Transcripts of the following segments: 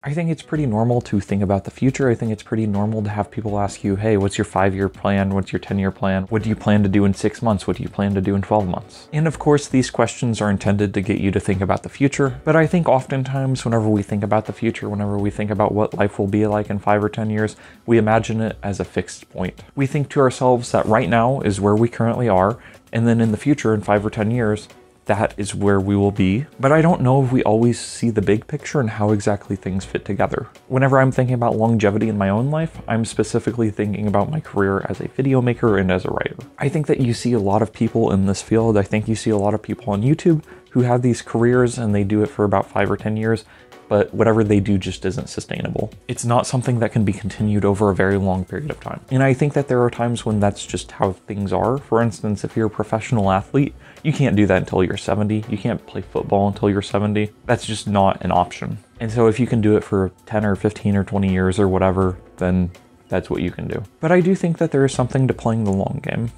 I think it's pretty normal to think about the future. I think it's pretty normal to have people ask you, hey, what's your 5-year plan? What's your 10-year plan? What do you plan to do in 6 months? What do you plan to do in 12 months? And of course, these questions are intended to get you to think about the future. But I think oftentimes whenever we think about the future, whenever we think about what life will be like in 5 or 10 years, we imagine it as a fixed point. We think to ourselves that right now is where we currently are, and then in the future, in 5 or 10 years, that is where we will be. But I don't know if we always see the big picture and how exactly things fit together. Whenever I'm thinking about longevity in my own life, I'm specifically thinking about my career as a video maker and as a writer. I think that you see a lot of people in this field. I think you see a lot of people on YouTube who have these careers and they do it for about 5 or 10 years, but whatever they do just isn't sustainable. It's not something that can be continued over a very long period of time. And I think that there are times when that's just how things are. For instance, if you're a professional athlete, you can't do that until you're 70. You can't play football until you're 70. That's just not an option. And so if you can do it for 10 or 15 or 20 years or whatever, then that's what you can do. But I do think that there is something to playing the long game.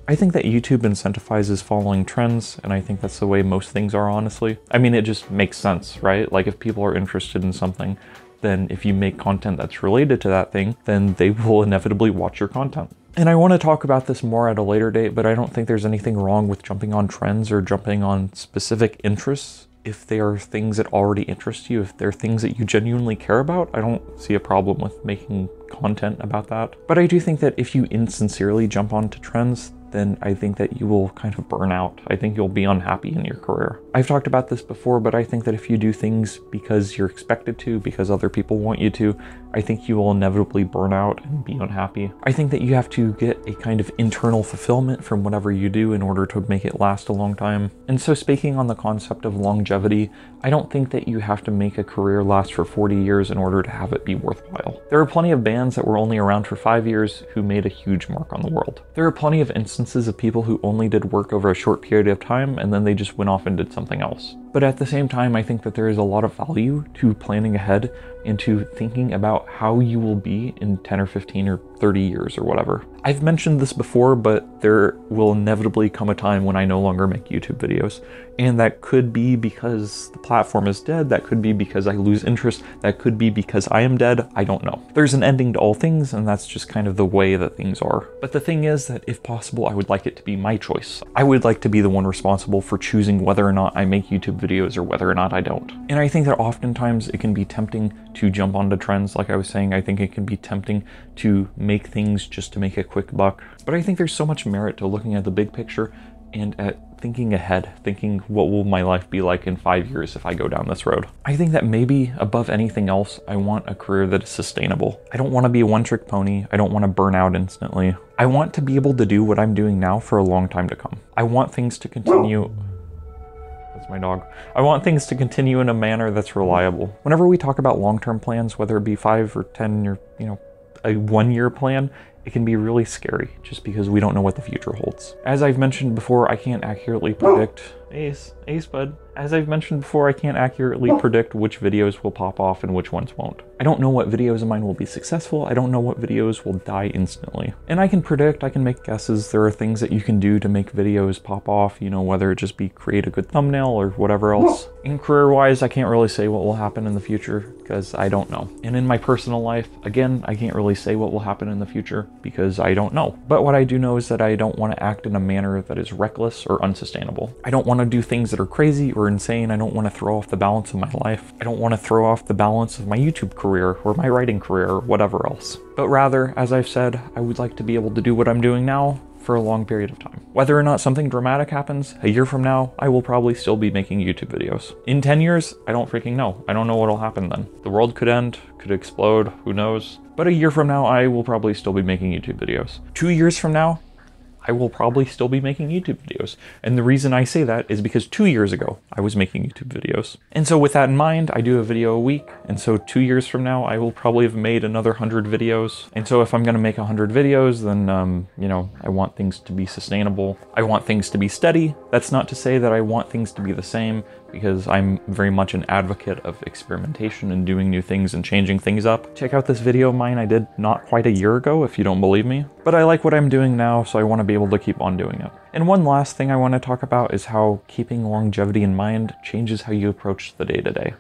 I think that YouTube incentivizes following trends, and I think that's the way most things are, honestly. I mean, it just makes sense, right? Like if people are interested in something, then if you make content that's related to that thing, then they will inevitably watch your content. And I want to talk about this more at a later date, but I don't think there's anything wrong with jumping on trends or jumping on specific interests. If they are things that already interest you, if they're things that you genuinely care about, I don't see a problem with making content about that. But I do think that if you insincerely jump onto trends, then I think that you will kind of burn out. I think you'll be unhappy in your career. I've talked about this before, but I think that if you do things because you're expected to, because other people want you to, I think you will inevitably burn out and be unhappy. I think that you have to get a kind of internal fulfillment from whatever you do in order to make it last a long time. And so speaking on the concept of longevity, I don't think that you have to make a career last for 40 years in order to have it be worthwhile. There are plenty of bands that were only around for 5 years who made a huge mark on the world. There are plenty of instances of people who only did work over a short period of time and then they just went off and did something else. But at the same time, I think that there is a lot of value to planning ahead and to thinking about how you will be in 10 or 15 or 30 years or whatever. I've mentioned this before, but there will inevitably come a time when I no longer make YouTube videos. And that could be because the platform is dead. That could be because I lose interest. That could be because I am dead. I don't know. There's an ending to all things, and that's just kind of the way that things are. But the thing is that if possible, I would like it to be my choice. I would like to be the one responsible for choosing whether or not I make YouTube videos or whether or not I don't. And I think that oftentimes it can be tempting to jump onto trends. Like I was saying, I think it can be tempting to make things just to make a quick buck. But I think there's so much merit to looking at the big picture and at thinking ahead, thinking what will my life be like in 5 years if I go down this road. I think that maybe above anything else, I want a career that is sustainable. I don't want to be a one-trick pony. I don't want to burn out instantly. I want to be able to do what I'm doing now for a long time to come. I want things to continue. That's my dog. I want things to continue in a manner that's reliable. Whenever we talk about long-term plans, whether it be 5 or 10 or, a 1-year plan, it can be really scary just because we don't know what the future holds. As I've mentioned before, I can't accurately predict... Ace, bud. As I've mentioned before, I can't accurately predict which videos will pop off and which ones won't. I don't know what videos of mine will be successful. I don't know what videos will die instantly. And I can predict, I can make guesses. There are things that you can do to make videos pop off, whether it just be create a good thumbnail or whatever else. And career-wise, I can't really say what will happen in the future because I don't know. And in my personal life, again, I can't really say what will happen in the future because I don't know. But what I do know is that I don't want to act in a manner that is reckless or unsustainable. I don't want to do things that are crazy or insane. I don't want to throw off the balance of my life. I don't want to throw off the balance of my YouTube career or my writing career or whatever else. But rather, as I've said, I would like to be able to do what I'm doing now for a long period of time. Whether or not something dramatic happens, a year from now, I will probably still be making YouTube videos. In 10 years, I don't freaking know. I don't know what'll happen then. The world could end, could explode, who knows? But a year from now, I will probably still be making YouTube videos. 2 years from now, I will probably still be making YouTube videos. And the reason I say that is because 2 years ago, I was making YouTube videos. And so with that in mind, I do a video a week. And so 2 years from now, I will probably have made another 100 videos. And so if I'm gonna make 100 videos, then, I want things to be sustainable. I want things to be steady. That's not to say that I want things to be the same, because I'm very much an advocate of experimentation and doing new things and changing things up. Check out this video of mine I did not quite a year ago if you don't believe me. But I like what I'm doing now, so I want to be able to keep on doing it. And one last thing I want to talk about is how keeping longevity in mind changes how you approach the day-to-day.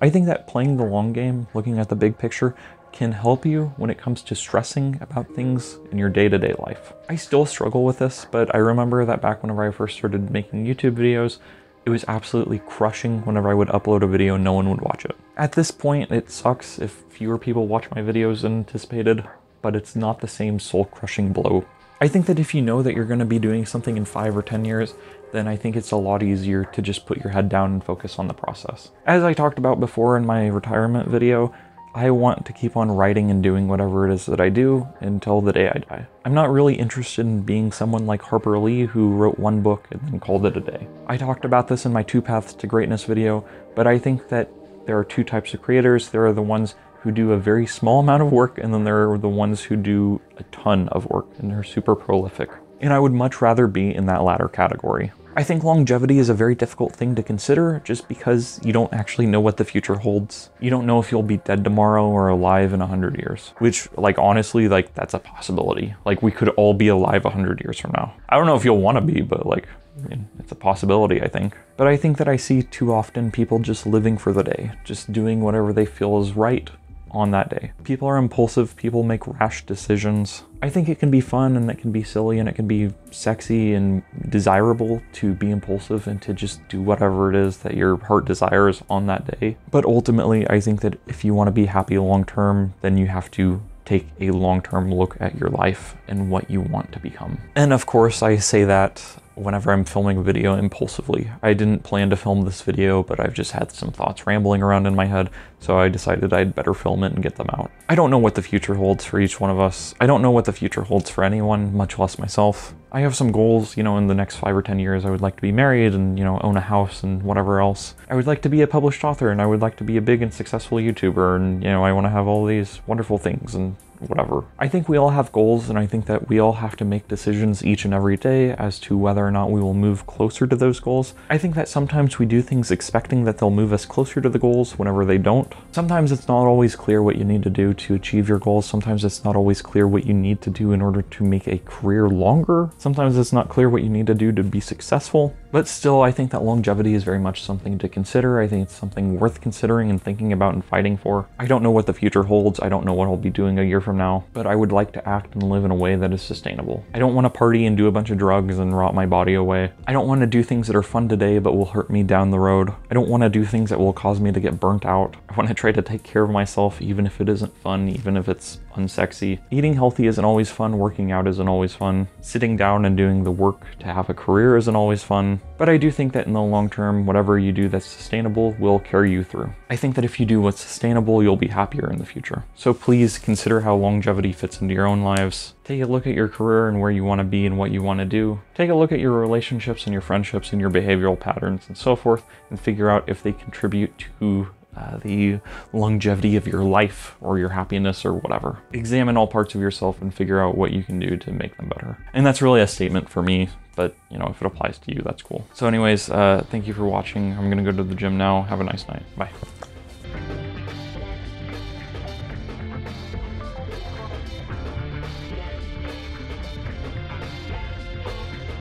I think that playing the long game, looking at the big picture, can help you when it comes to stressing about things in your day-to-day life. I still struggle with this, but I remember that back whenever I first started making YouTube videos, it was absolutely crushing whenever I would upload a video and no one would watch it. At this point, it sucks if fewer people watch my videos than anticipated, but it's not the same soul-crushing blow. I think that if you know that you're going to be doing something in 5 or 10 years, then I think it's a lot easier to just put your head down and focus on the process. As I talked about before in my retirement video, I want to keep on writing and doing whatever it is that I do until the day I die. I'm not really interested in being someone like Harper Lee who wrote one book and then called it a day. I talked about this in my 2 Paths to Greatness video, but I think that there are 2 types of creators. There are the ones who do a very small amount of work, and then there are the ones who do a ton of work and they're super prolific. And I would much rather be in that latter category. I think longevity is a very difficult thing to consider just because you don't actually know what the future holds. You don't know if you'll be dead tomorrow or alive in 100 years, which, like, honestly, like, that's a possibility. Like, we could all be alive 100 years from now. I don't know if you'll want to be, but like, I mean, it's a possibility, I think. But I think that I see too often people just living for the day, just doing whatever they feel is right on that day. People are impulsive, people make rash decisions. I think it can be fun and it can be silly and it can be sexy and desirable to be impulsive and to just do whatever it is that your heart desires on that day. But ultimately, I think that if you want to be happy long term, then you have to take a long-term look at your life and what you want to become. And of course, I say that whenever I'm filming a video impulsively. I didn't plan to film this video, but I've just had some thoughts rambling around in my head, so I decided I'd better film it and get them out. I don't know what the future holds for each one of us. I don't know what the future holds for anyone, much less myself. I have some goals, you know, in the next 5 or 10 years. I would like to be married and, you know, own a house and whatever else. I would like to be a published author, and I would like to be a big and successful YouTuber, and, you know, I want to have all these wonderful things and whatever. I think we all have goals, and I think that we all have to make decisions each and every day as to whether or not we will move closer to those goals. I think that sometimes we do things expecting that they'll move us closer to the goals whenever they don't. Sometimes it's not always clear what you need to do to achieve your goals. Sometimes it's not always clear what you need to do in order to make a career longer. Sometimes it's not clear what you need to do to be successful. But still, I think that longevity is very much something to consider. I think it's something worth considering and thinking about and fighting for. I don't know what the future holds. I don't know what I'll be doing a year from now, but I would like to act and live in a way that is sustainable. I don't want to party and do a bunch of drugs and rot my body away. I don't want to do things that are fun today but will hurt me down the road. I don't want to do things that will cause me to get burnt out. I want to try to take care of myself even if it isn't fun, even if it's unsexy. Eating healthy isn't always fun. Working out isn't always fun. Sitting down and doing the work to have a career isn't always fun. But I do think that in the long term, whatever you do that's sustainable will carry you through. I think that if you do what's sustainable, you'll be happier in the future. So please consider how longevity fits into your own lives. Take a look at your career and where you want to be and what you want to do. Take a look at your relationships and your friendships and your behavioral patterns and so forth, and figure out if they contribute to the longevity of your life or your happiness or whatever. Examine all parts of yourself and figure out what you can do to make them better. And that's really a statement for me, but you know, if it applies to you, that's cool. So anyways, thank you for watching. I'm gonna go to the gym now. Have a nice night. Bye.